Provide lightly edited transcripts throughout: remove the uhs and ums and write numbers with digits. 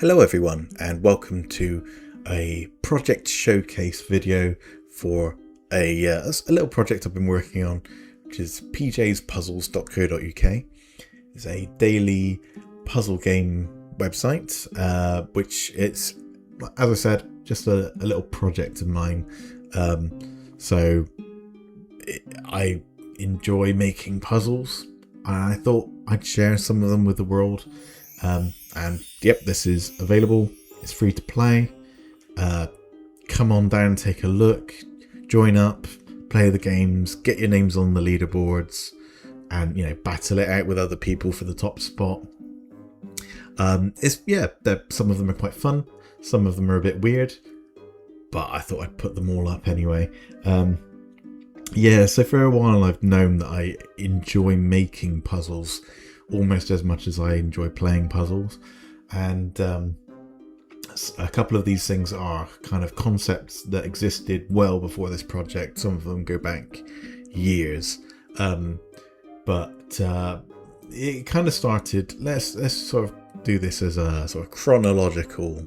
Hello everyone and welcome to a project showcase video for a little project I've been working on, which is pjspuzzles.co.uk. It's a daily puzzle game website, which it's, as I said, just a little project of mine. I enjoy making puzzles. I thought I'd share some of them with the world. And yep, this is available. It's free to play. Come on down and take a look, join up, play the games, get your names on the leaderboards, and battle it out with other people for the top spot. Some of them are quite fun, some of them are a bit weird, but I thought I'd put them all up anyway. So for a while I've known that I enjoy making puzzles almost as much as I enjoy playing puzzles, and a couple of these things are kind of concepts that existed well before this project. Some of them go back years, but it kind of started. Let's sort of do this as a sort of chronological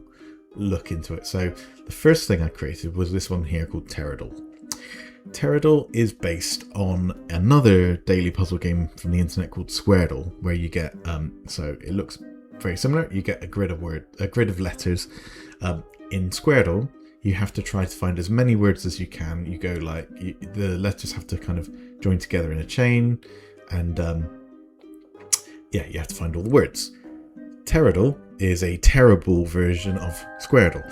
look into it. So the first thing I created was this one here called Terradle. Terradle is based on another daily puzzle game from the internet called Squaredle, where you get so it looks very similar. You get a grid of letters. In Squaredle, you have to try to find as many words as you can. You go the letters have to kind of join together in a chain, and you have to find all the words. Terradle is a terrible version of Squaredle,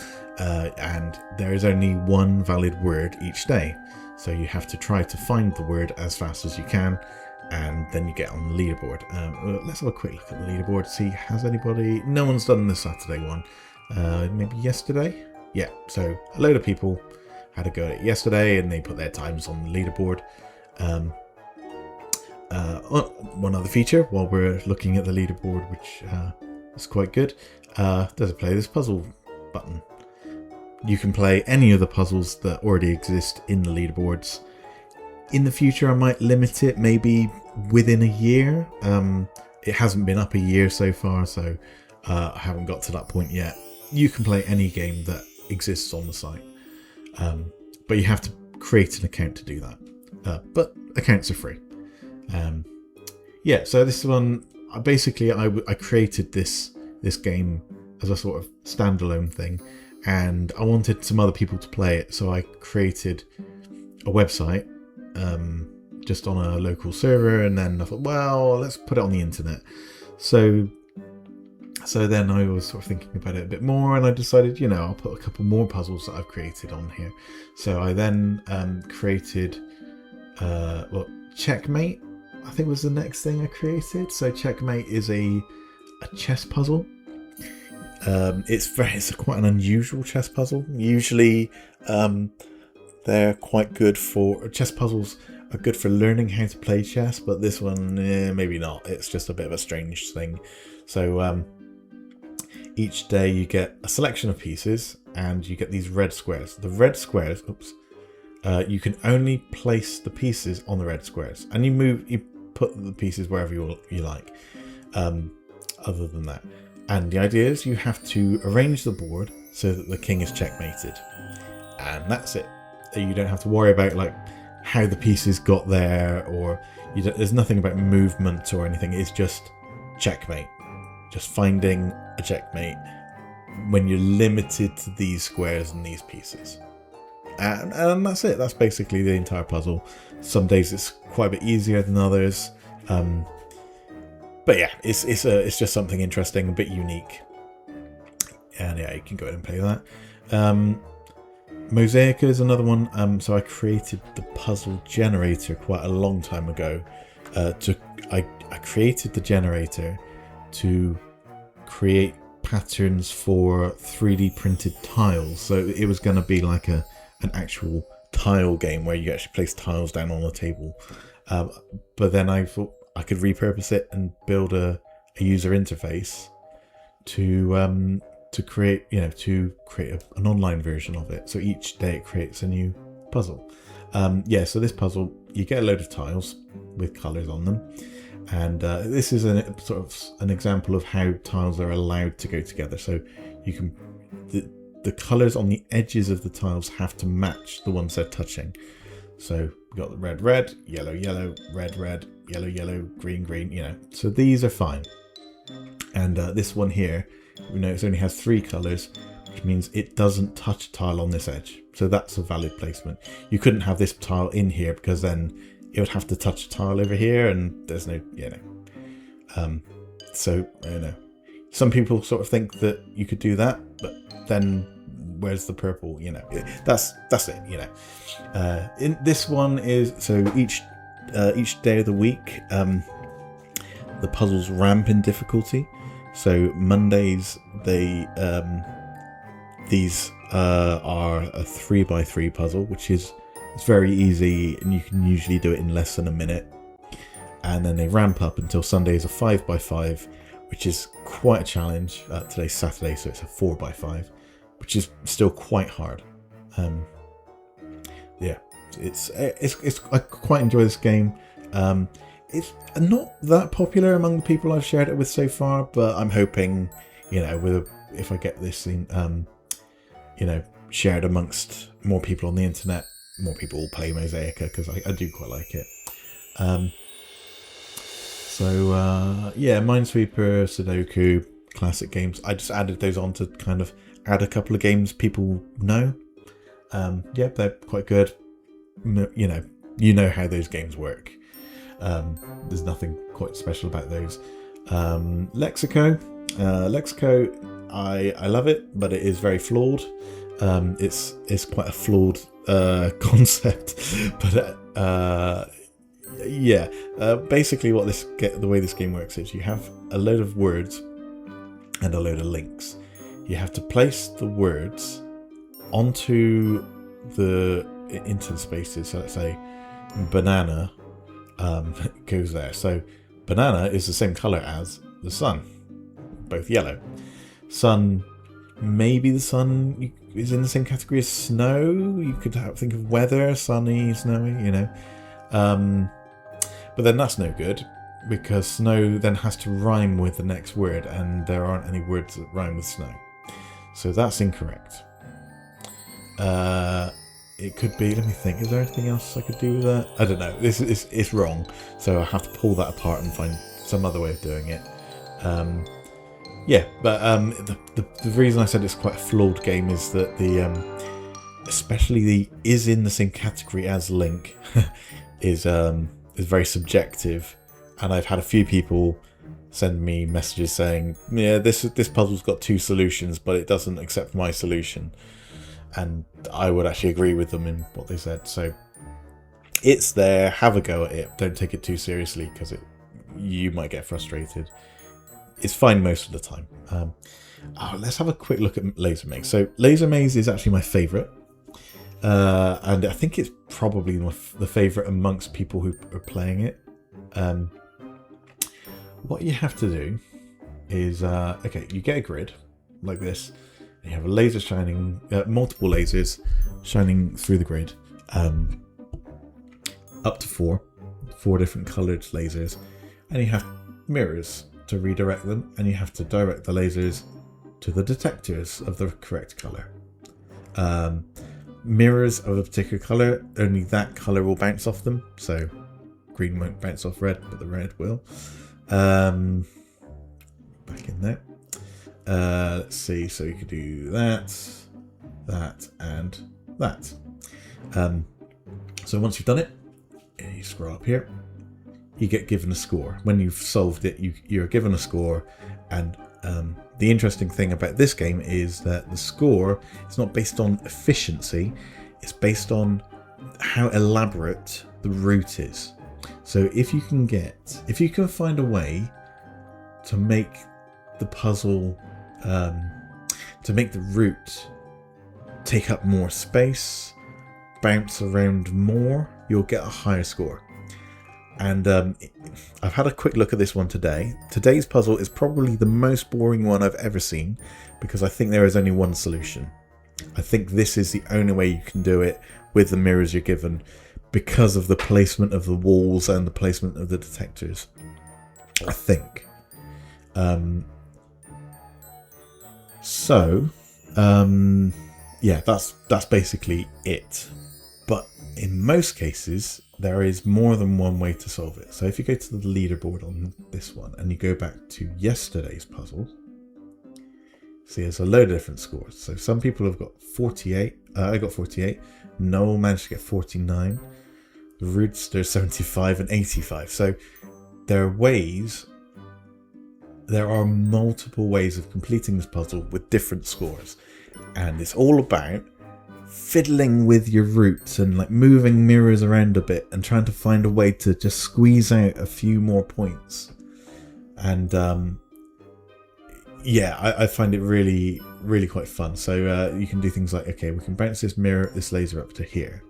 and there is only one valid word each day. So you have to try to find the word as fast as you can, and then you get on the leaderboard. Let's have a quick look at the leaderboard, see has anybody... No one's done the Saturday one. Maybe yesterday? Yeah, so a load of people had a go at it yesterday, and they put their times on the leaderboard. One other feature, while we're looking at the leaderboard, which is quite good, there's a play this puzzle button. You can play any of the puzzles that already exist in the leaderboards. In the future, I might limit it maybe within a year. It hasn't been up a year so far, so I haven't got to that point yet. You can play any game that exists on the site, but you have to create an account to do that. But accounts are free. So this one, basically, I created this game as a sort of standalone thing, and I wanted some other people to play it, so I created a website just on a local server, and then I thought, well, let's put it on the internet. So then I was sort of thinking about it a bit more, and I decided, I'll put a couple more puzzles that I've created on here. So I then created Checkmate, I think was the next thing I created. So Checkmate is a chess puzzle. It's quite an unusual chess puzzle. Usually they're quite good for... Chess puzzles are good for learning how to play chess, but this one, maybe not. It's just a bit of a strange thing. So each day you get a selection of pieces, and you get these red squares. The red squares, you can only place the pieces on the red squares, and you put the pieces wherever you like. Other than that. And the idea is you have to arrange the board so that the king is checkmated. And that's it. You don't have to worry about how the pieces got there, or there's nothing about movement or anything. It's just checkmate. Just finding a checkmate when you're limited to these squares and these pieces. And that's it. That's basically the entire puzzle. Some days it's quite a bit easier than others. But yeah, it's just something interesting, a bit unique, and yeah, you can go ahead and play that. Mosaica is another one. So I created the puzzle generator quite a long time ago. I created the generator to create patterns for 3D printed tiles. So it was going to be like an actual tile game where you actually place tiles down on a table. But then I thought I could repurpose it and build a user interface to create an online version of it. So each day it creates a new puzzle. Yeah, so this puzzle, you get a load of tiles with colours on them, and this is sort of an example of how tiles are allowed to go together. So you can, the colours on the edges of the tiles have to match the ones they're touching. So we've got the red, red, yellow, yellow, red, red, yellow, yellow, green, green, you know. So these are fine. And this one here, we know it only has 3 colours, which means it doesn't touch a tile on this edge. So that's a valid placement. You couldn't have this tile in here because then it would have to touch a tile over here, and there's no, you know. So, you know, some people sort of think that you could do that, but then where's the purple? You know, that's it. You know, in this one is, so each day of the week, the puzzles ramp in difficulty. So Mondays, these are a 3x3 puzzle, which is, it's very easy, and you can usually do it in less than a minute. And then they ramp up until Sunday is a 5x5, which is quite a challenge. Today's Saturday, so it's a 4x5, which is still quite hard. Yeah, it's I quite enjoy this game. It's not that popular among the people I've shared it with so far, but I'm hoping, you know, if I get this thing, you know, shared amongst more people on the internet, more people will play Mosaica, because I do quite like it. Yeah, Minesweeper, Sudoku, classic games. I just added those on to kind of add a couple of games people know. Yeah, they're quite good. You know how those games work. There's nothing quite special about those. Lexico, I love it, but it is very flawed. It's quite a flawed concept, but yeah. Basically, the way this game works is you have a load of words and a load of links. You have to place the words into the spaces. So let's say banana goes there. So banana is the same color as the sun, both yellow. Sun, maybe the sun is in the same category as snow. You could think of weather, sunny, snowy, you know. But then that's no good, because snow then has to rhyme with the next word, and there aren't any words that rhyme with snow. So that's incorrect. It could be, let me think, is there anything else I could do with that? I don't know. It's wrong. So I have to pull that apart and find some other way of doing it. Yeah, but the reason I said it's quite a flawed game is that especially the is in the same category as Link is very subjective, and I've had a few people send me messages saying, yeah, this puzzle's got 2 solutions, but it doesn't accept my solution. And I would actually agree with them in what they said. So it's there, have a go at it. Don't take it too seriously, because you might get frustrated. It's fine most of the time. Let's have a quick look at Laser Maze. So Laser Maze is actually my favourite. And I think it's probably the favourite amongst people who are playing it. What you have to do is, okay, you get a grid like this. You have a laser shining, multiple lasers shining through the grid, up to 4 different coloured lasers, and you have mirrors to redirect them, and you have to direct the lasers to the detectors of the correct colour. Mirrors of a particular colour, only that colour will bounce off them, so green won't bounce off red, but the red will. Back in there. Let's see, so you could do that, and that. So once you've done it, you scroll up here, you get given a score. When you've solved it, you're given a score, and the interesting thing about this game is that the score is not based on efficiency, it's based on how elaborate the route is. So if you can find a way to make the puzzle, to make the route take up more space, bounce around more, you'll get a higher score. And I've had a quick look at this one today. Today's puzzle is probably the most boring one I've ever seen, because I think there is only one solution. I think this is the only way you can do it with the mirrors you're given. because of the placement of the walls and the placement of the detectors, I think. Yeah, that's basically it. But in most cases, there is more than one way to solve it. So if you go to the leaderboard on this one and you go back to yesterday's puzzle, see there's a load of different scores. So some people have got 48. I got 48. Noel managed to get 49. Rootster 75 and 85. So there are multiple ways of completing this puzzle with different scores. And it's all about fiddling with your roots and like moving mirrors around a bit and trying to find a way to just squeeze out a few more points. And I find it really, really quite fun. So you can do things like, okay, we can bounce this laser up to here.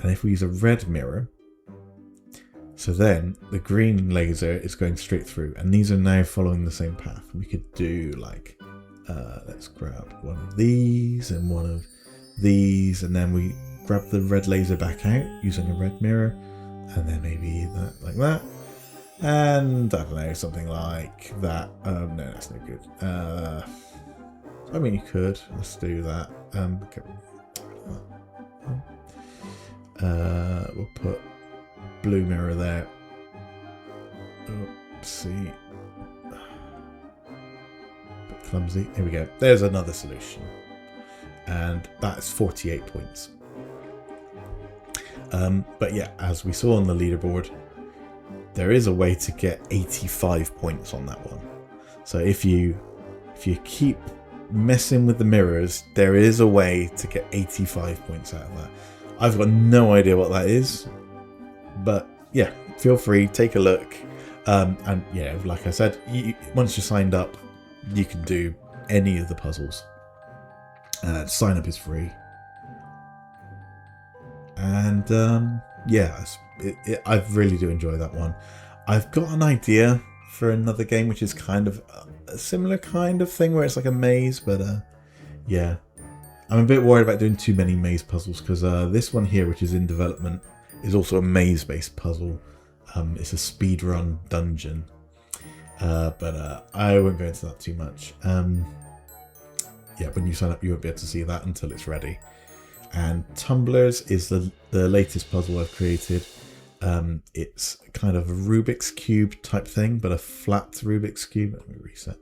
And if we use a red mirror, so then the green laser is going straight through, and these are now following the same path. We could do like, let's grab one of these and one of these, and then we grab the red laser back out using a red mirror, and then maybe that like that, and I don't know, something like that. No, that's no good. I mean, you could. Let's do that. We'll put blue mirror there. Oopsie. Bit clumsy. Here we go. There's another solution. And that's 48 points. But yeah, as we saw on the leaderboard, there is a way to get 85 points on that one. So if you keep messing with the mirrors, there is a way to get 85 points out of that. I've got no idea what that is, but yeah, feel free, take a look. And yeah, like I said, once you're signed up, you can do any of the puzzles. Sign up is free. And yeah, I really do enjoy that one. I've got an idea for another game which is kind of a similar kind of thing where it's like a maze, but yeah, I'm a bit worried about doing too many maze puzzles, because this one here, which is in development, is also a maze-based puzzle. It's a speedrun dungeon, but I won't go into that too much. Yeah, when you sign up, you won't be able to see that until it's ready. And Tumblers is the latest puzzle I've created. It's kind of a Rubik's Cube type thing, but a flat Rubik's Cube. Let me reset.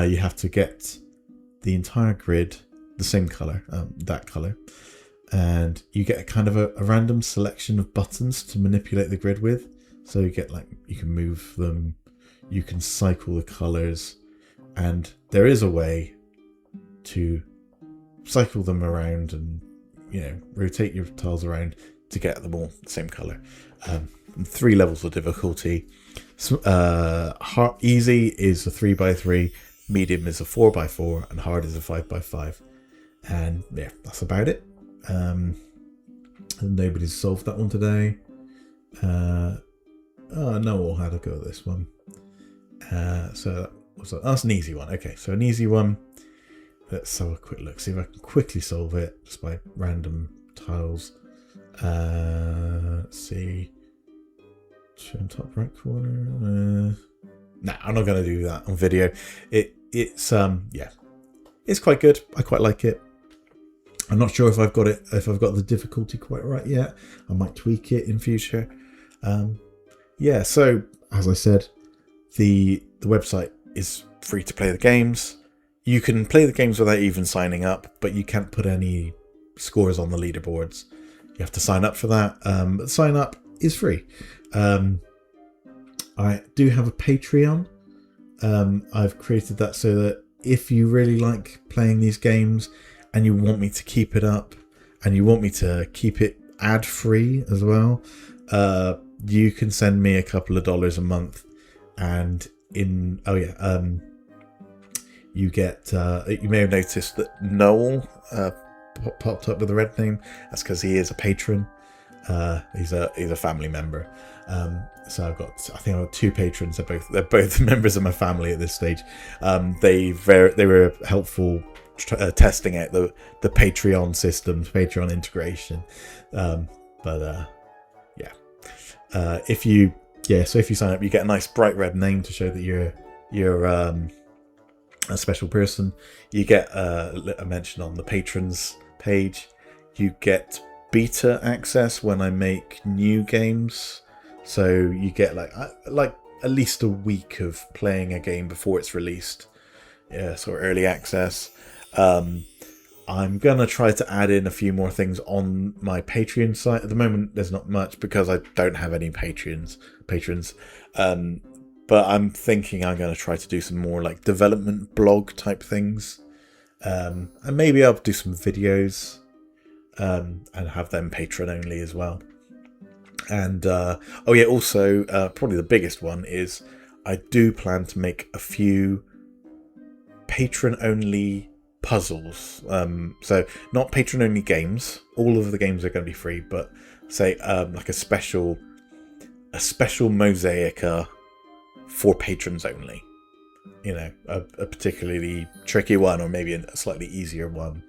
You have to get the entire grid the same color, that color, and you get a kind of a random selection of buttons to manipulate the grid with. So you get like, you can move them, you can cycle the colors, and there is a way to cycle them around and, you know, rotate your tiles around to get them all the same color. 3 levels of difficulty. So, easy is a 3x3, medium is a 4x4, and hard is a 5x5. And yeah, that's about it. Nobody's solved that one today. Noel had a go at this one. So that's an easy one. Okay, so an easy one. Let's have a quick look, see if I can quickly solve it just by random tiles. Let's see. Turn top right corner. Nah, I'm not going to do that on video. It's yeah, it's quite good. I quite like it. I'm not sure if I've got the difficulty quite right yet. I might tweak it in future. Yeah, so as I said, the website is free to play the games. You can play the games without even signing up, but you can't put any scores on the leaderboards. You have to sign up for that. But sign up is free. I do have a Patreon. I've created that so that if you really like playing these games and you want me to keep it up and you want me to keep it ad free as well, you can send me a couple of dollars a month, and you get you may have noticed that Noel popped up with a red name. That's because he is a patron. He's a family member. So I think I've got 2 patrons. They're both members of my family at this stage. They were helpful testing out the Patreon system, Patreon integration. But if you sign up, you get a nice bright red name to show that you're a special person. You get a mention on the patrons page. You get beta access when I make new games, so you get like at least a week of playing a game before it's released. Yeah, so early access. I'm gonna try to add in a few more things on my Patreon site. At the moment, there's not much because I don't have any patrons. But I'm thinking I'm gonna try to do some more like development blog type things, and maybe I'll do some videos, and have them patron only as well. And also probably the biggest one is I do plan to make a few patron only puzzles. So not patron only games. All of the games are going to be free, but say like a special Mosaica for patrons only. You know, a particularly tricky one, or maybe a slightly easier one.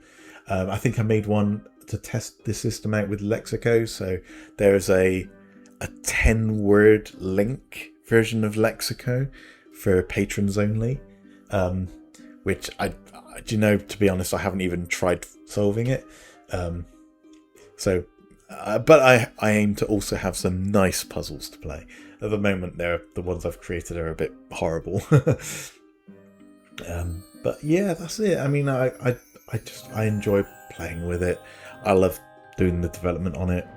I think I made one to test the system out with Lexico. So there's a 10-word link version of Lexico for patrons only, which to be honest, I haven't even tried solving it. But I aim to also have some nice puzzles to play. At the moment, the ones I've created are a bit horrible. But yeah, that's it. I mean, I enjoy playing with it. I love doing the development on it,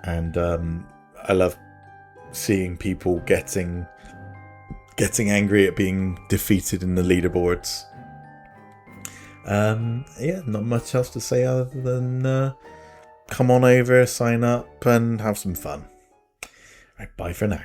and I love seeing people getting angry at being defeated in the leaderboards. Not much else to say other than come on over, sign up, and have some fun. Right, bye for now.